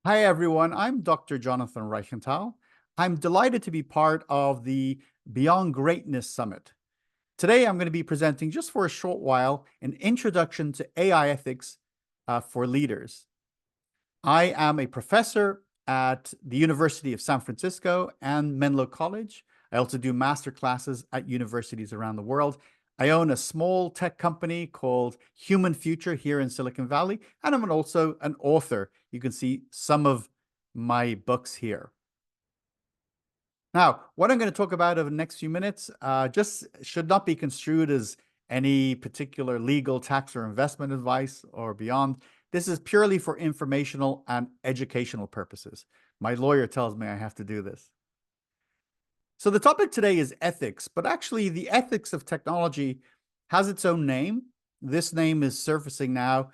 Hi, everyone. I'm Dr. Jonathan Reichental. I'm delighted to be part of the Beyond Greatness Summit. Today, I'm going to be presenting just for a short while an introduction to AI ethics for leaders. I am a professor at the University of San Francisco and Menlo College. I also do master classes at universities around the world. I own a small tech company called Human Future here in Silicon Valley, and I'm also an author. You can see some of my books here. Now, what I'm going to talk about over the next few minutes just should not be construed as any particular legal, tax, or investment advice or beyond. This is purely for informational and educational purposes. My lawyer tells me I have to do this. So the topic today is ethics, but actually the ethics of technology has its own name. This name is surfacing now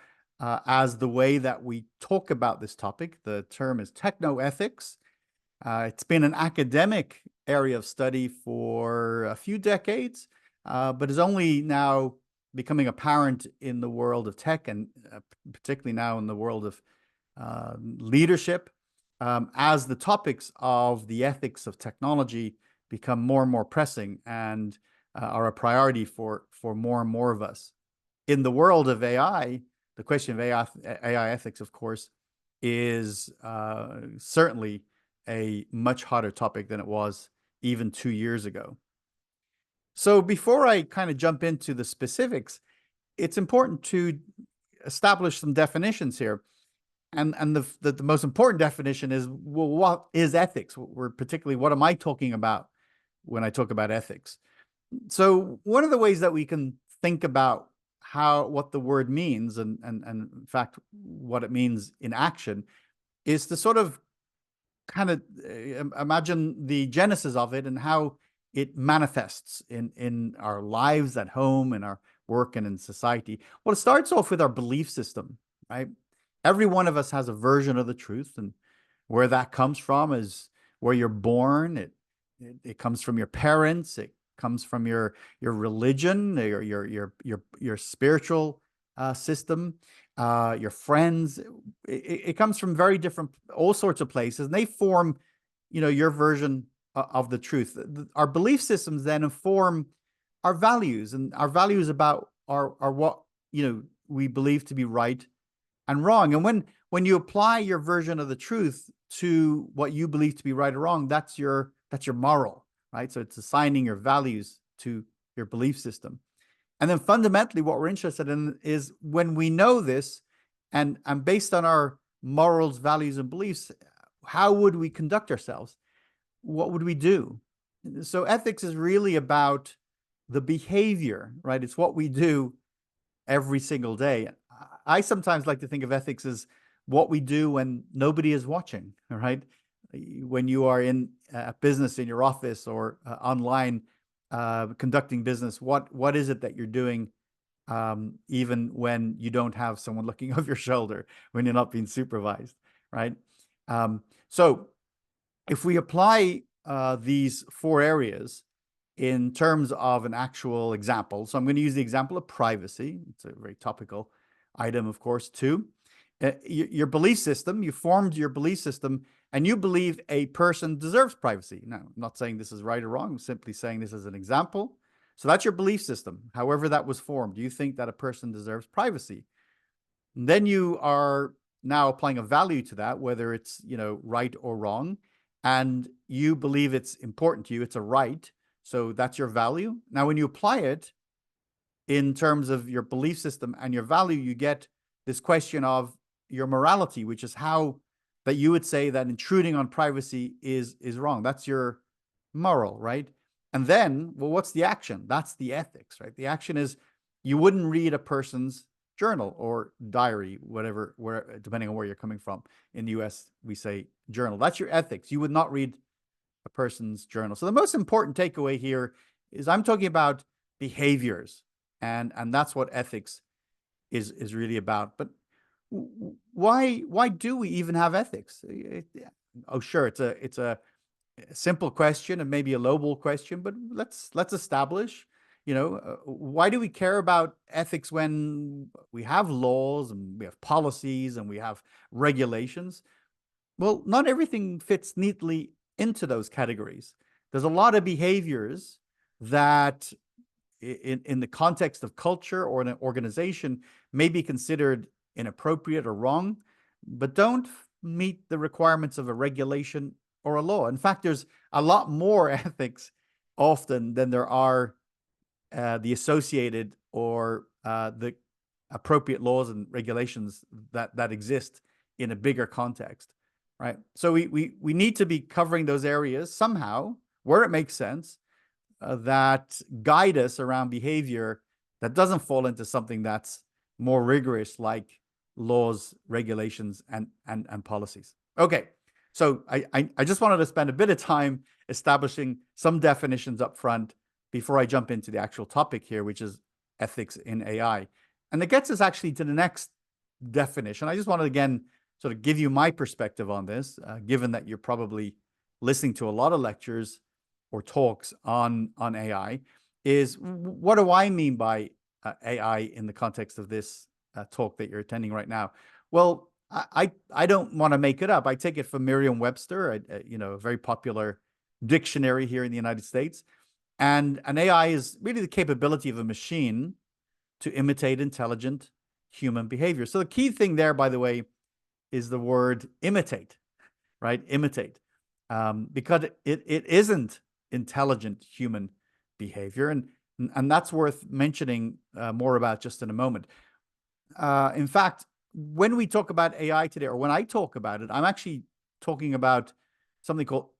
as the way that we talk about this topic. The term is technoethics. It's been an academic area of study for a few decades, but is only now becoming apparent in the world of tech and particularly now in the world of leadership as the topics of the ethics of technology become more and more pressing and are a priority for more and more of us. In the world of AI, the question of AI ethics, of course, is certainly a much hotter topic than it was even 2 years ago. So before I kind of jump into the specifics, it's important to establish some definitions here. And the most important definition is, well, what is ethics? Particularly, what am I talking about when I talk about ethics? So one of the ways that we can think about what the word means and in fact what it means in action is to sort of kind of imagine the genesis of it and how it manifests in our lives at home, in our work, and in society. Well, it starts off with our belief system, right? Every one of us has a version of the truth, and where that comes from is where you're born. It comes from your parents. It comes from your religion, your spiritual system, your friends. It comes from very different, all sorts of places, and they form, your version of the truth. Our belief systems then inform our values, and our values about are what we believe to be right and wrong. And when you apply your version of the truth to what you believe to be right or wrong, that's your moral, right? So it's assigning your values to your belief system. And then fundamentally, what we're interested in is when we know this, and based on our morals, values, and beliefs, how would we conduct ourselves? What would we do? So ethics is really about the behavior, right? It's what we do every single day. I sometimes like to think of ethics as what we do when nobody is watching, right? When you are in a business in your office or online conducting business, what is it that you're doing even when you don't have someone looking over your shoulder, when you're not being supervised, right? So if we apply these 4 areas in terms of an actual example, so I'm going to use the example of privacy. It's a very topical item, of course, too. Your belief system, you formed your belief system, and you believe a person deserves privacy. Now, I'm not saying this is right or wrong. I'm simply saying this as an example. So that's your belief system, however that was formed. You think that a person deserves privacy. And then you are now applying a value to that, whether it's, right or wrong, and you believe it's important to you. It's a right. So that's your value. Now, when you apply it in terms of your belief system and your value, you get this question of your morality, which is how that you would say that intruding on privacy is wrong. That's your moral, right? And then, well, what's the action? That's the ethics, right? The action is you wouldn't read a person's journal or diary, whatever, depending on where you're coming from. In the US, we say journal. That's your ethics. You would not read a person's journal. So the most important takeaway here is I'm talking about behaviors, and that's what ethics is really about. But why do we even have ethics? Oh, sure, it's a simple question and maybe a lowball question, but let's establish, why do we care about ethics when we have laws and we have policies and we have regulations? Well, not everything fits neatly into those categories. There's a lot of behaviors that, in the context of culture or an organization, may be considered inappropriate or wrong, but don't meet the requirements of a regulation or a law. In fact, there's a lot more ethics often than there are the associated or the appropriate laws and regulations that exist in a bigger context, right? So we need to be covering those areas somehow where it makes sense, that guide us around behavior that doesn't fall into something that's more rigorous, like laws, regulations, and policies. Okay, so I just wanted to spend a bit of time establishing some definitions up front before I jump into the actual topic here, which is ethics in AI. And it gets us actually to the next definition. I just wanted to, again, sort of give you my perspective on this, given that you're probably listening to a lot of lectures or talks on AI, is what do I mean by AI in the context of this talk that you're attending right now? Well, I don't want to make it up. I take it from Merriam-Webster, a very popular dictionary here in the United States. And an AI is really the capability of a machine to imitate intelligent human behavior. So the key thing there, by the way, is the word imitate, right? Imitate, because it isn't intelligent human behavior, and that's worth mentioning more about just in a moment. In fact, when we talk about AI today, or when I talk about it, I'm actually talking about something called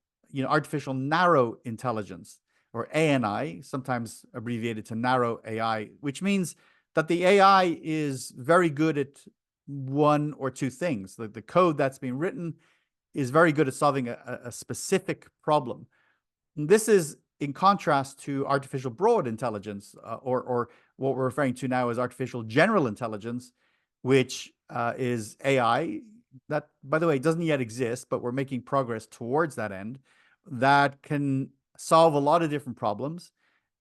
artificial narrow intelligence, or ANI, sometimes abbreviated to narrow AI, which means that the AI is very good at one or two things. The code that's being written is very good at solving a specific problem. And this is in contrast to artificial broad intelligence, or what we're referring to now as artificial general intelligence, which is AI that, by the way, doesn't yet exist, but we're making progress towards that end, that can solve a lot of different problems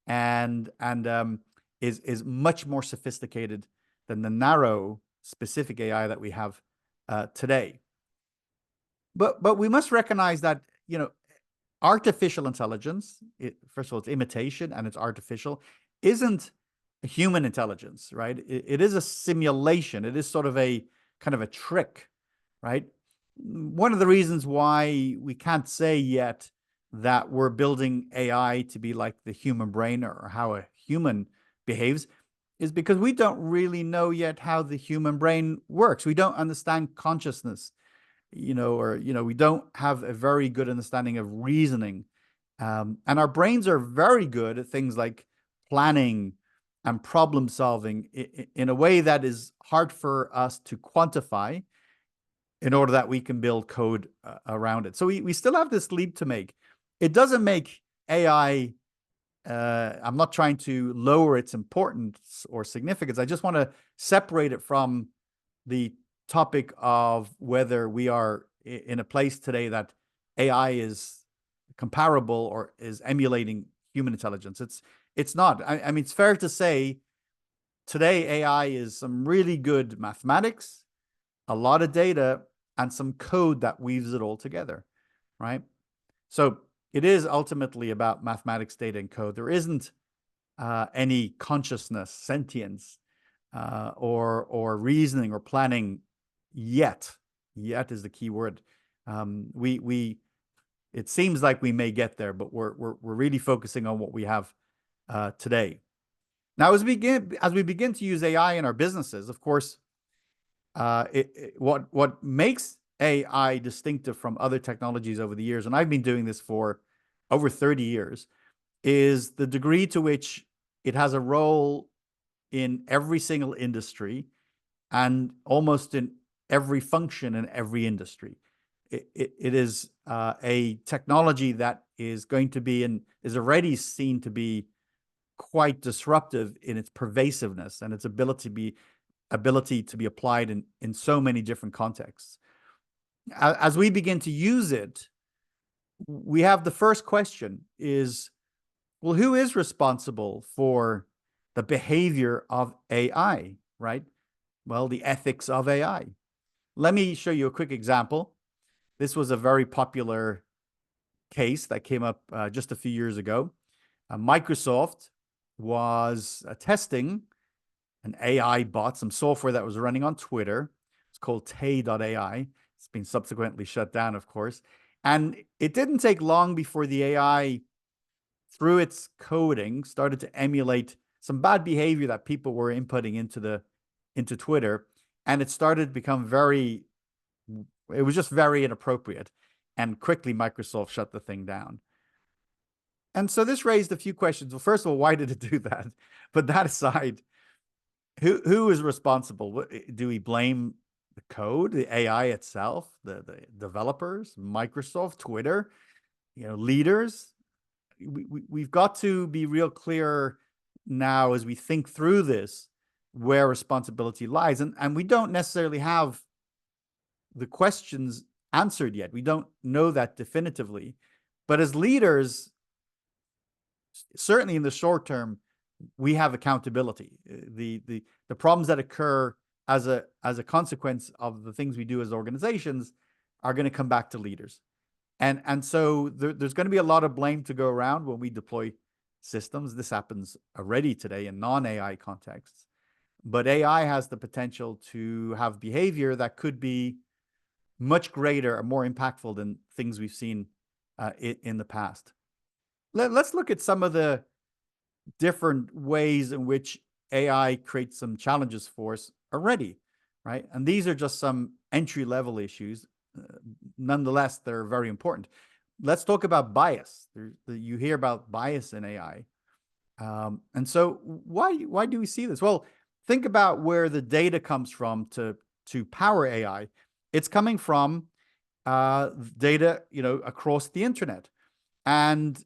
and is much more sophisticated than the narrow specific AI that we have today. But we must recognize that artificial intelligence, first of all, it's imitation and it's artificial, isn't a human intelligence, right? It is a simulation. It is sort of a kind of a trick, right? One of the reasons why we can't say yet that we're building AI to be like the human brain or how a human behaves is because we don't really know yet how the human brain works. We don't understand consciousness, we don't have a very good understanding of reasoning. And our brains are very good at things like planning and problem solving in a way that is hard for us to quantify in order that we can build code around it. So we still have this leap to make. It doesn't make AI, I'm not trying to lower its importance or significance. I just want to separate it from the topic of whether we are in a place today that AI is comparable or is emulating human intelligence. It's not. I mean, it's fair to say today AI is some really good mathematics, a lot of data, and some code that weaves it all together, right? So it is ultimately about mathematics, data, and code. There isn't any consciousness, sentience, or reasoning or planning yet. Yet is the key word. It seems like we may get there, but we're really focusing on what we have today. Now, as we begin to use AI in our businesses, of course, what makes AI distinctive from other technologies over the years, and I've been doing this for over 30 years, is the degree to which it has a role in every single industry and almost in every function in every industry. It is a technology that is going to be and is already seen to be quite disruptive in its pervasiveness and its ability to be applied in so many different contexts. As we begin to use it, we have the first question is, well, who is responsible for the behavior of AI, right? Well, the ethics of AI. Let me show you a quick example. This was a very popular case that came up just a few years ago. Microsoft was testing an AI bot, some software that was running on Twitter. It's called Tay.ai. It's been subsequently shut down, of course. And it didn't take long before the AI, through its coding, started to emulate some bad behavior that people were inputting into Twitter. And it started to become it was just very inappropriate. And quickly, Microsoft shut the thing down. And so this raised a few questions. Well, first of all, why did it do that? But that aside, who is responsible? Do we blame the code, the AI itself, the developers, Microsoft, Twitter, leaders? We've got to be real clear now as we think through this where responsibility lies. And we don't necessarily have the questions answered yet. We don't know that definitively. But as leaders, certainly in the short term, we have accountability. The problems that occur as a consequence of the things we do as organizations are going to come back to leaders. And so there's going to be a lot of blame to go around when we deploy systems. This happens already today in non-AI contexts. But AI has the potential to have behavior that could be much greater and more impactful than things we've seen in the past. Let's look at some of the different ways in which AI creates some challenges for us already, right? And these are just some entry-level issues. Nonetheless, they're very important. Let's talk about bias. You hear about bias in AI. And so why do we see this? Well, think about where the data comes from to power AI. It's coming from data, across the internet. And,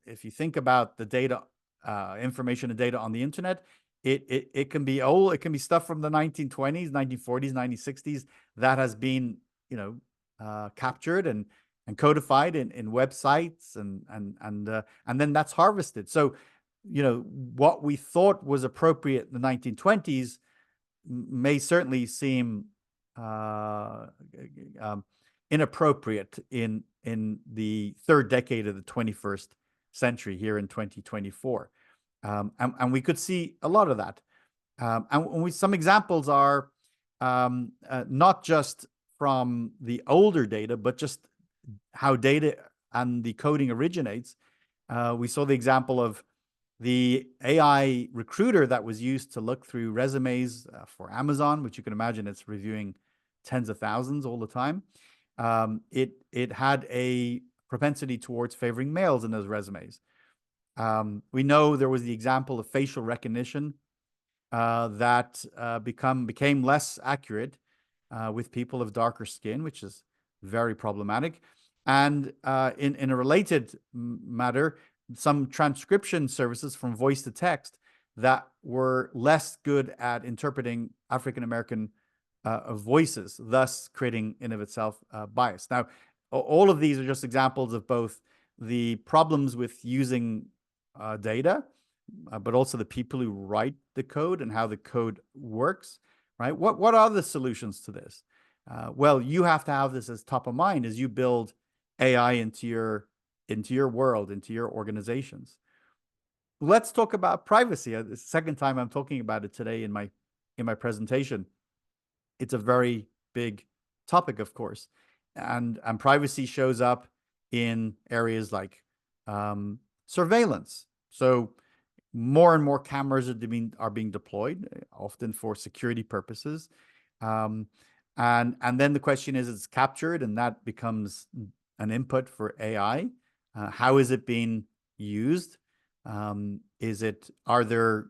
if you think about the data, information and data on the internet, it can be old. It can be stuff from the 1920s, 1940s, 1960s that has been, captured and codified in websites, and then that's harvested. So, what we thought was appropriate in the 1920s may certainly seem inappropriate in the third decade of the 21st century here in 2024. And we could see a lot of that. And some examples are not just from the older data, but just how data and the coding originates. We saw the example of the AI recruiter that was used to look through resumes for Amazon, which you can imagine it's reviewing tens of thousands all the time. It had a propensity towards favoring males in those resumes. We know there was the example of facial recognition that became less accurate with people of darker skin, which is very problematic. And in a related matter, some transcription services from voice to text that were less good at interpreting African-American voices, thus creating in of itself bias. Now, all of these are just examples of both the problems with using data, but also the people who write the code and how the code works, right? What are the solutions to this? Well, you have to have this as top of mind as you build AI into your world, into your organizations. Let's talk about privacy. The second time I'm talking about it today in my presentation. It's a very big topic, of course, and privacy shows up in areas like surveillance. So more and more cameras are being deployed, often for security purposes. And then the question is, it's captured, and that becomes an input for AI. How is it being used? Are there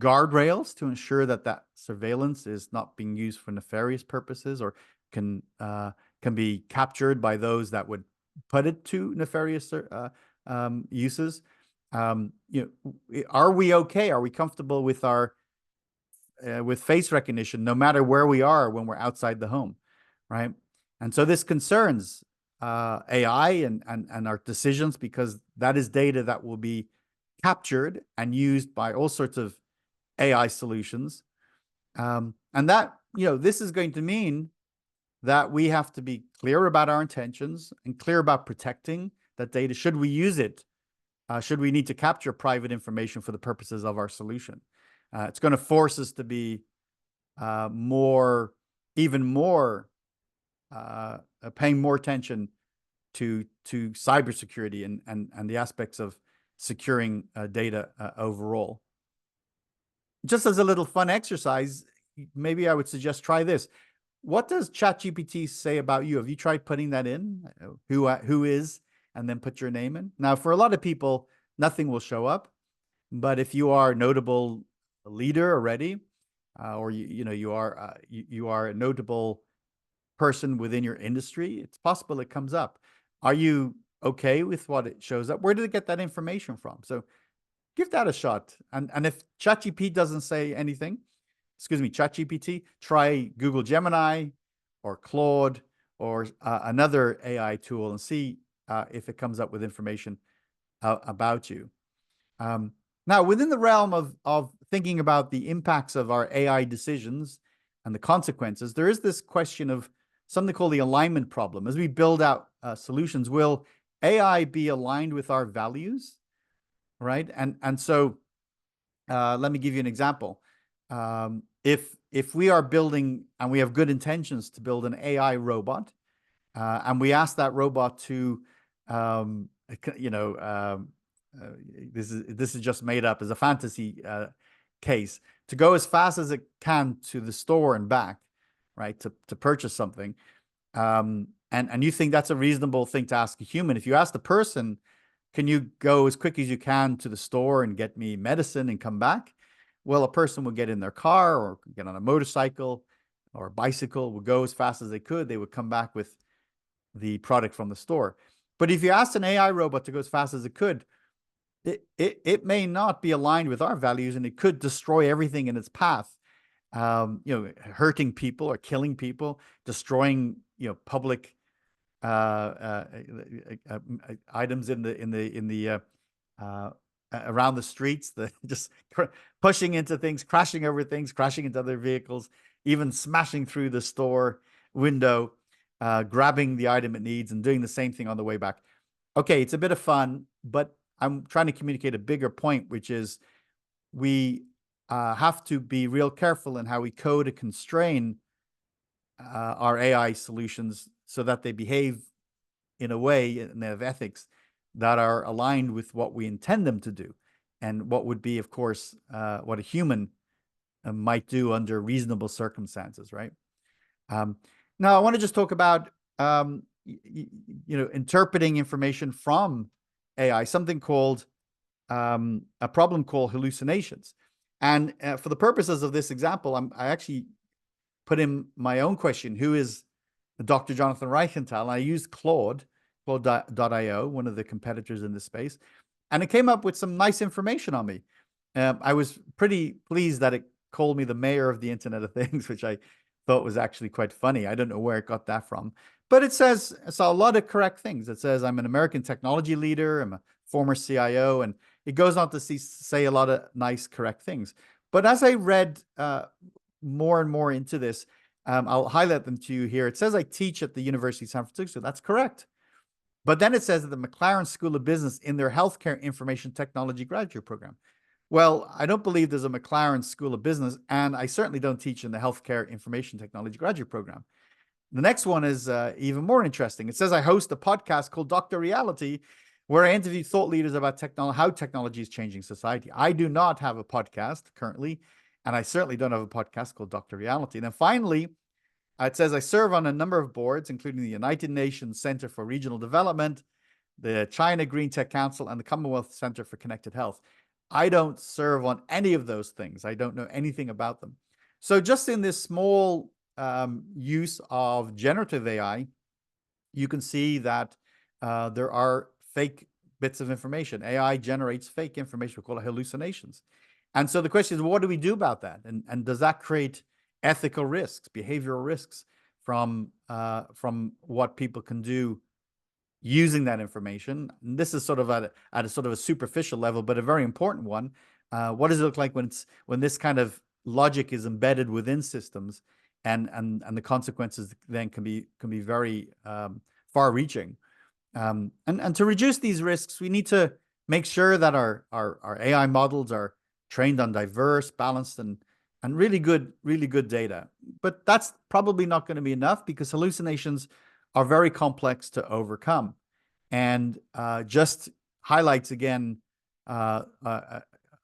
guardrails to ensure that surveillance is not being used for nefarious purposes, or can be captured by those that would put it to nefarious uses? Are we okay? Are we comfortable with with face recognition, no matter where we are when we're outside the home, right? And so this concerns AI and our decisions, because that is data that will be captured and used by all sorts of AI solutions. And that, this is going to mean that we have to be clear about our intentions and clear about protecting that data. Should we use it? Should we need to capture private information for the purposes of our solution? It's going to force us to be even more, paying more attention to cybersecurity and the aspects of securing data overall. Just as a little fun exercise, maybe I would suggest try this. What does ChatGPT say about you? Have you tried putting that in? Who is, and then put your name in? Now, for a lot of people, nothing will show up. But if you are a notable leader already, or you are a notable person within your industry, it's possible it comes up. Are you okay with what it shows up? Where did it get that information from? So give that a shot. And if ChatGPT doesn't say anything, ChatGPT, try Google Gemini or Claude or another AI tool and see if it comes up with information about you. Now, within the realm of thinking about the impacts of our AI decisions and the consequences, there is this question of something called the alignment problem. As we build out solutions, will AI be aligned with our values, right? And so let me give you an example. If we are building and we have good intentions to build an AI robot, and we ask that robot to, this is just made up as a fantasy case, to go as fast as it can to the store and back, right, to purchase something, and you think that's a reasonable thing to ask a human. If you ask the person, can you go as quick as you can to the store and get me medicine and come back? Well, a person would get in their car or get on a motorcycle or a bicycle, would go as fast as they could. They would come back with the product from the store. But if you asked an AI robot to go as fast as it could, it may not be aligned with our values, and it could destroy everything in its path, hurting people or killing people, destroying public items in the around the streets, just pushing into things, crashing over things, crashing into other vehicles, even smashing through the store window, grabbing the item it needs and doing the same thing on the way back. Okay, it's a bit of fun, but I'm trying to communicate a bigger point, which is we have to be real careful in how we code and constrain our AI solutions so that they behave in a way, and they have ethics that are aligned with what we intend them to do, and what would be, of course, what a human might do under reasonable circumstances, right? Now, I want to just talk about interpreting information from AI, something called a problem called hallucinations. And for the purposes of this example, I actually put in my own question: who is Dr. Jonathan Reichental? And I used Claude.io, one of the competitors in this space, and it came up with some nice information on me. I was pretty pleased that it called me the mayor of the Internet of Things, which I thought was actually quite funny. I don't know where it got that from, but it says a lot of correct things. It says I'm an American technology leader, I'm a former CIO, and it goes on to say a lot of nice, correct things. But as I read more and more into this, I'll highlight them to you here. It says I teach at the University of San Francisco. That's correct. But then it says at the McLaren School of Business in their Healthcare Information Technology graduate program. Well, I don't believe there's a McLaren School of Business, and I certainly don't teach in the Healthcare Information Technology graduate program. The next one is even more interesting. It says I host a podcast called Dr. Reality, where I interview thought leaders about how technology is changing society. I do not have a podcast currently, and I certainly don't have a podcast called Dr. Reality. And then finally, it says I serve on a number of boards, including the United Nations Center for Regional Development, the China Green Tech Council, and the Commonwealth Center for Connected Health. I don't serve on any of those things. I don't know anything about them. So just in this small use of generative AI, you can see that there are fake bits of information. AI generates fake information. We call it hallucinations. And so the question is, what do we do about that? And does that create ethical risks, behavioral risks from what people can do using that information? And this is sort of at a sort of a superficial level, but a very important one. What does it look like when this kind of logic is embedded within systems and the consequences then can be very far-reaching. And to reduce these risks, we need to make sure that our AI models are trained on diverse, balanced, and really good data. But that's probably not going to be enough because hallucinations are very complex to overcome, and just highlights again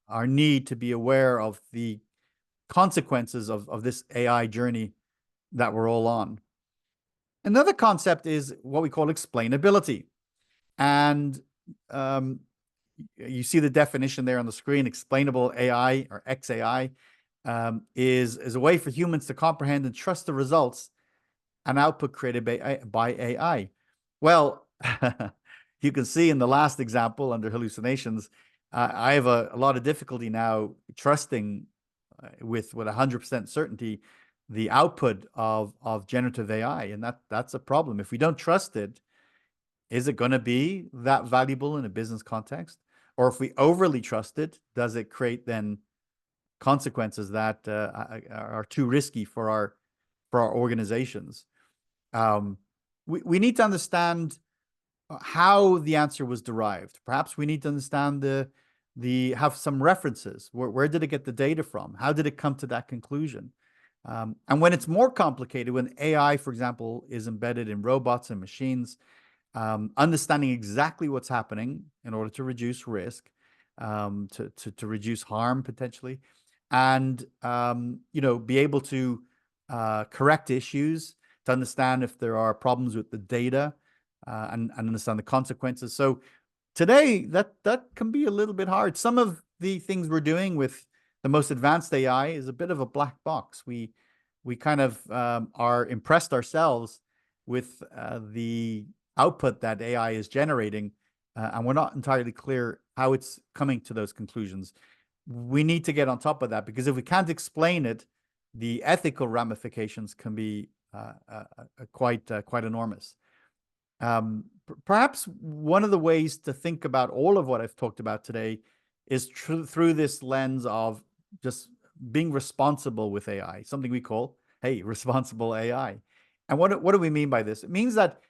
our need to be aware of the consequences of this AI journey that we're all on. Another concept is what we call explainability. And you see the definition there on the screen. Explainable AI, or XAI, is a way for humans to comprehend and trust the results and output created by AI. Well, you can see in the last example under hallucinations, I have a lot of difficulty now trusting with 100% certainty the output of generative AI, and that's a problem. If we don't trust it, is it going to be that valuable in a business context? Or if we overly trust it, does it create then consequences that are too risky for our organizations? We need to understand how the answer was derived. Perhaps we need to understand have some references. Where did it get the data from? How did it come to that conclusion? And when it's more complicated, when AI, for example, is embedded in robots and machines, understanding exactly what's happening in order to reduce risk, to reduce harm potentially, and be able to correct issues, to understand if there are problems with the data, and understand the consequences. So today, that can be a little bit hard. Some of the things we're doing with the most advanced AI is a bit of a black box. We kind of are impressed ourselves with the output that AI is generating, and we're not entirely clear how it's coming to those conclusions. We need to get on top of that, because if we can't explain it, the ethical ramifications can be quite enormous. Perhaps one of the ways to think about all of what I've talked about today is through this lens of just being responsible with AI, something we call, hey, responsible AI. And what do we mean by this? It means that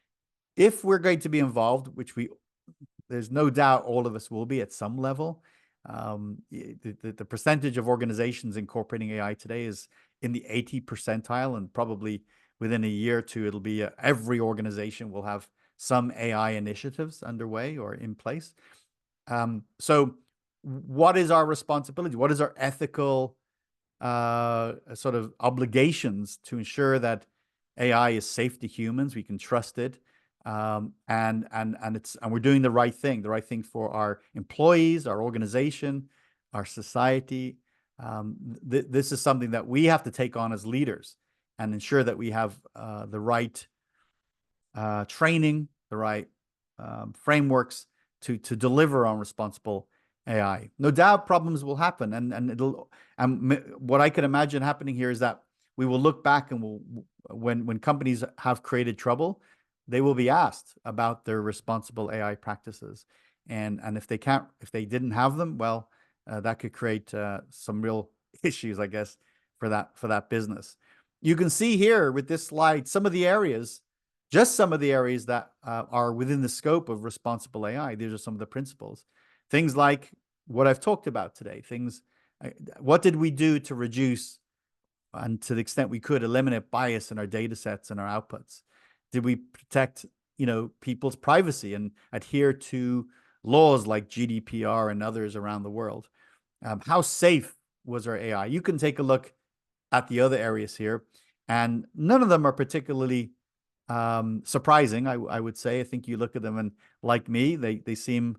if we're going to be involved, which there's no doubt all of us will be at some level, the percentage of organizations incorporating AI today is in the 80 percentile, and probably within a year or two, it'll be every organization will have some AI initiatives underway or in place. So what is our responsibility? What is our ethical sort of obligations to ensure that AI is safe to humans, we can trust it, and we're doing the right thing for our employees, our organization, our society. This is something that we have to take on as leaders and ensure that we have the right training, the right frameworks to deliver on responsible AI. No doubt problems will happen, and what I can imagine happening here is that we will look back and when companies have created trouble, they will be asked about their responsible AI practices, and if they didn't have them, well, that could create some real issues, I guess, for that business. You can see here with this slide some of the areas that are within the scope of responsible AI. These are some of the principles. Things like what I've talked about today. What did we do to reduce, and to the extent we could, eliminate bias in our data sets and our outputs? Did we protect, people's privacy and adhere to laws like GDPR and others around the world? How safe was our AI? You can take a look at the other areas here, and none of them are particularly surprising, I would say. I think you look at them and, like me, they seem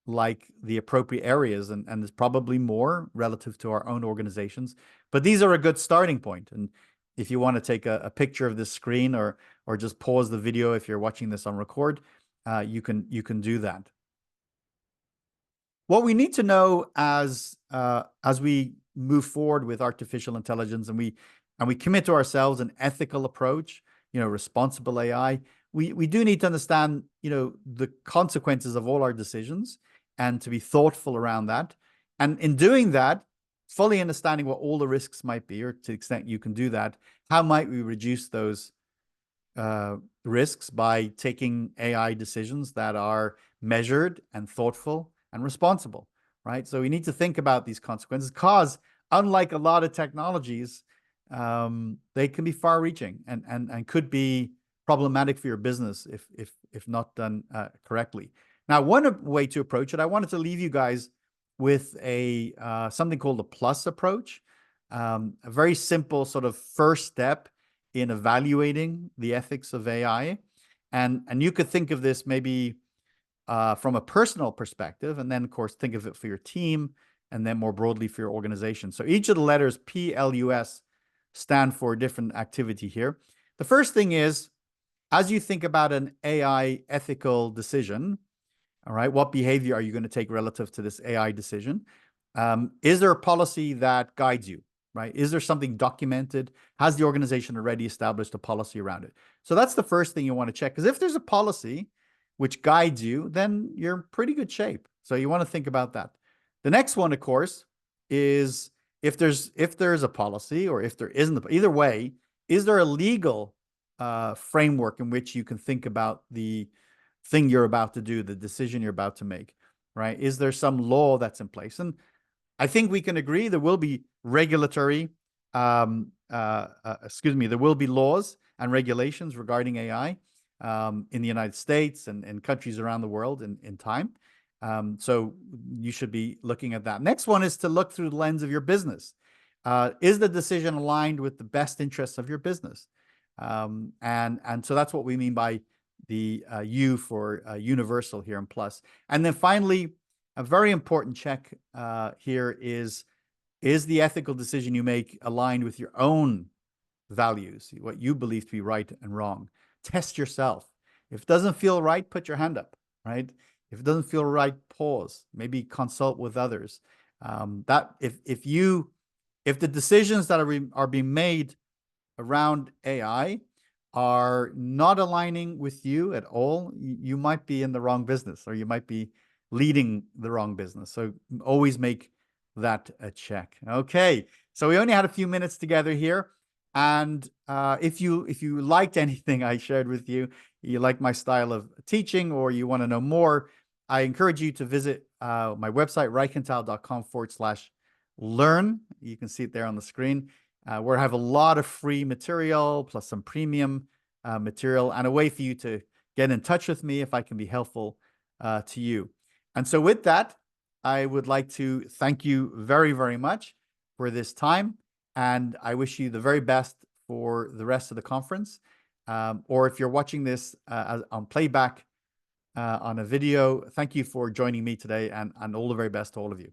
like the appropriate areas, and there's probably more relative to our own organizations. But these are a good starting point. And if you want to take a picture of this screen, or just pause the video if you're watching this on record, you can do that. What we need to know as we move forward with artificial intelligence, and we commit to ourselves an ethical approach, responsible AI, we do need to understand, the consequences of all our decisions, and to be thoughtful around that. And in doing that, fully understanding what all the risks might be, or to the extent you can do that, how might we reduce those risks by taking AI decisions that are measured and thoughtful and responsible, right? So we need to think about these consequences because, unlike a lot of technologies, they can be far-reaching and could be problematic for your business if not done correctly. Now, one way to approach it, I wanted to leave you guys with a something called a plus approach, a very simple sort of first step in evaluating the ethics of AI. And you could think of this maybe from a personal perspective, and then, of course, think of it for your team, and then more broadly for your organization. So each of the letters PLUS stand for a different activity here. The first thing is, as you think about an AI ethical decision, all right, what behavior are you going to take relative to this AI decision? Is there a policy that guides you, right? Is there something documented? Has the organization already established a policy around it? So that's the first thing you want to check, because if there's a policy which guides you, then you're in pretty good shape. So you want to think about that. The next one, of course, is if there's a policy, or if there isn't, either way, is there a legal framework in which you can think about the thing you're about to do, the decision you're about to make, right? Is there some law that's in place? And I think we can agree there will be regulatory, there will be laws and regulations regarding AI in the United States and countries around the world in time. So you should be looking at that. Next one is to look through the lens of your business. Is the decision aligned with the best interests of your business? And so that's what we mean by the U for universal here in plus. And then finally, a very important check here is the ethical decision you make aligned with your own values, what you believe to be right and wrong? Test yourself. If it doesn't feel right, put your hand up, right? If it doesn't feel right, pause. Maybe consult with others. That if the decisions that are being made around AI are not aligning with you at all, you might be in the wrong business, or you might be leading the wrong business. So always make that a check. Okay, so we only had a few minutes together here. And if you liked anything I shared with you, you like my style of teaching, or you want to know more, I encourage you to visit my website, reichental.com/learn. You can see it there on the screen, where I have a lot of free material, plus some premium material, and a way for you to get in touch with me if I can be helpful to you. And so with that, I would like to thank you very, very much for this time. And I wish you the very best for the rest of the conference. Or if you're watching this on playback on a video, thank you for joining me today, and all the very best to all of you.